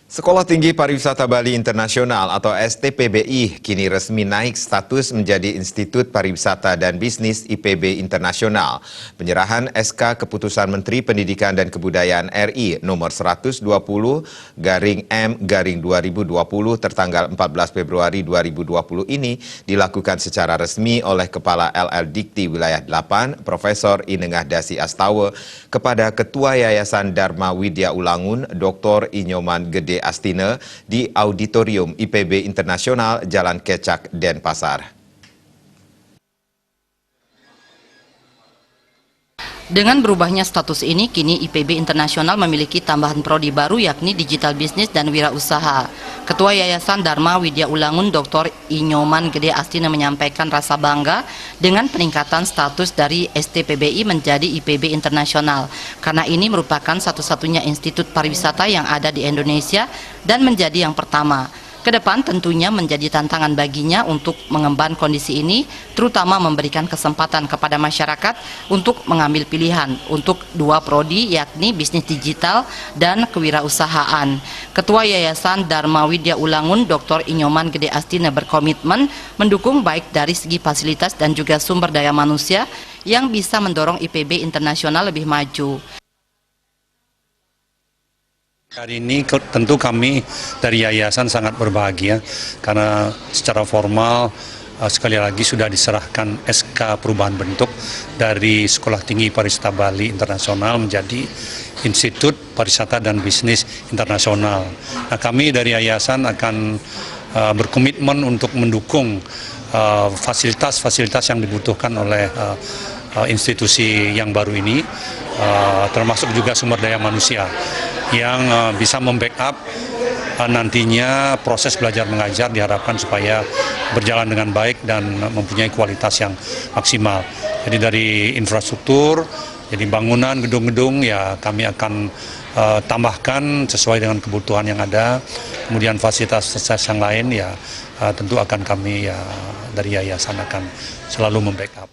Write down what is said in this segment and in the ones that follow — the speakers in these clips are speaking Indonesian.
Sekolah Tinggi Pariwisata Bali Internasional atau STPBI kini resmi naik status menjadi Institut Pariwisata dan Bisnis IPB Internasional. Penyerahan SK Keputusan Menteri Pendidikan dan Kebudayaan RI nomor 120/M/2020 tertanggal 14 Februari 2020 ini dilakukan secara resmi oleh Kepala LL Dikti Wilayah 8 Profesor Inengah Dasi Astawa kepada Ketua Yayasan Dharma Widya Ulangun Dr. Inyoman Gede Astina di Auditorium IPB Internasional Jalan Kecak, Denpasar. Dengan berubahnya status ini, kini IPB Internasional memiliki tambahan prodi baru yakni Digital Business dan Wirausaha. Ketua Yayasan Dharma Widya Ulangun Dr. Inyoman Gede Astina menyampaikan rasa bangga dengan peningkatan status dari STPBI menjadi IPB Internasional, karena ini merupakan satu-satunya institut pariwisata yang ada di Indonesia dan menjadi yang pertama. Kedepan tentunya menjadi tantangan baginya untuk mengemban kondisi ini, terutama memberikan kesempatan kepada masyarakat untuk mengambil pilihan untuk dua prodi yakni bisnis digital dan kewirausahaan. Ketua Yayasan Dharma Widya Ulangun Dr. Inyoman Gede Astina berkomitmen mendukung baik dari segi fasilitas dan juga sumber daya manusia yang bisa mendorong IPB Internasional lebih maju. Hari ini tentu kami dari Yayasan sangat berbahagia karena secara formal sekali lagi sudah diserahkan SK perubahan bentuk dari Sekolah Tinggi Pariwisata Bali Internasional menjadi Institut Pariwisata dan Bisnis Internasional. Nah, kami dari Yayasan akan berkomitmen untuk mendukung fasilitas-fasilitas yang dibutuhkan oleh institusi yang baru ini, termasuk juga sumber daya manusia yang bisa membackup nantinya proses belajar mengajar, diharapkan supaya berjalan dengan baik dan mempunyai kualitas yang maksimal. Jadi dari infrastruktur, jadi bangunan, gedung-gedung ya kami akan tambahkan sesuai dengan kebutuhan yang ada. Kemudian fasilitas-fasilitas yang lain ya tentu akan kami ya dari Yayasan akan selalu membackup.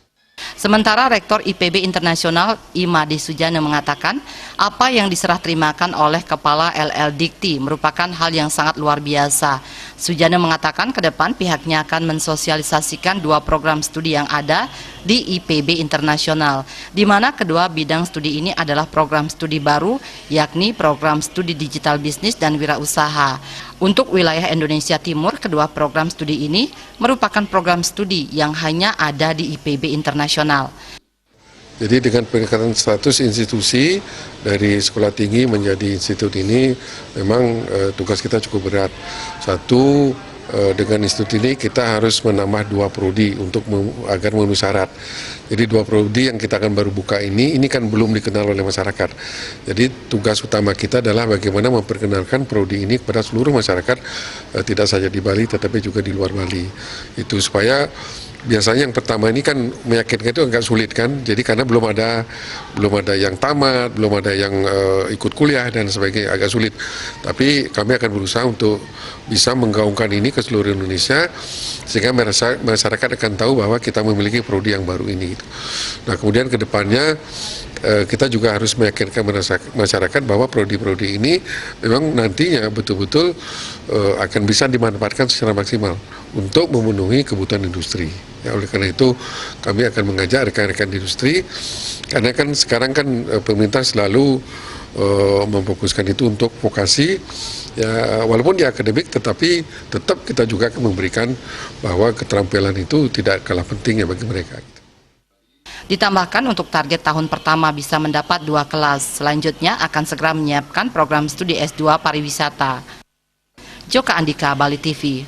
Sementara Rektor IPB Internasional Imade Sujana mengatakan apa yang diserah terimakan oleh Kepala LL Dikti merupakan hal yang sangat luar biasa. Sujana mengatakan ke depan pihaknya akan mensosialisasikan dua program studi yang ada di IPB Internasional, di mana kedua bidang studi ini adalah program studi baru yakni program studi digital bisnis dan wirausaha. Untuk wilayah Indonesia Timur, kedua program studi ini merupakan program studi yang hanya ada di IPB Internasional. Jadi dengan peningkatan status institusi dari sekolah tinggi menjadi institut ini memang tugas kita cukup berat. Satu, dengan institut ini kita harus menambah dua prodi agar memenuhi syarat. Jadi dua prodi yang kita akan baru buka ini kan belum dikenal oleh masyarakat. Jadi tugas utama kita adalah bagaimana memperkenalkan prodi ini kepada seluruh masyarakat, tidak saja di Bali tetapi juga di luar Bali. Itu supaya biasanya yang pertama ini kan meyakinkan itu agak sulit kan, jadi karena belum ada yang tamat, belum ada yang ikut kuliah dan sebagainya, agak sulit. Tapi kami akan berusaha untuk bisa menggaungkan ini ke seluruh Indonesia sehingga masyarakat akan tahu bahwa kita memiliki prodi yang baru ini. Nah kemudian ke depannya kita juga harus meyakinkan masyarakat bahwa prodi-prodi ini memang nantinya betul-betul akan bisa dimanfaatkan secara maksimal untuk memenuhi kebutuhan industri. Ya, oleh karena itu kami akan mengajak rekan-rekan industri, karena kan sekarang kan pemerintah selalu memfokuskan itu untuk vokasi, ya walaupun di akademik tetapi tetap kita juga akan memberikan bahwa keterampilan itu tidak kalah penting ya bagi mereka. Ditambahkan untuk target tahun pertama bisa mendapat 2 kelas, selanjutnya akan segera menyiapkan program studi S2 pariwisata. Joka Andika, Bali TV.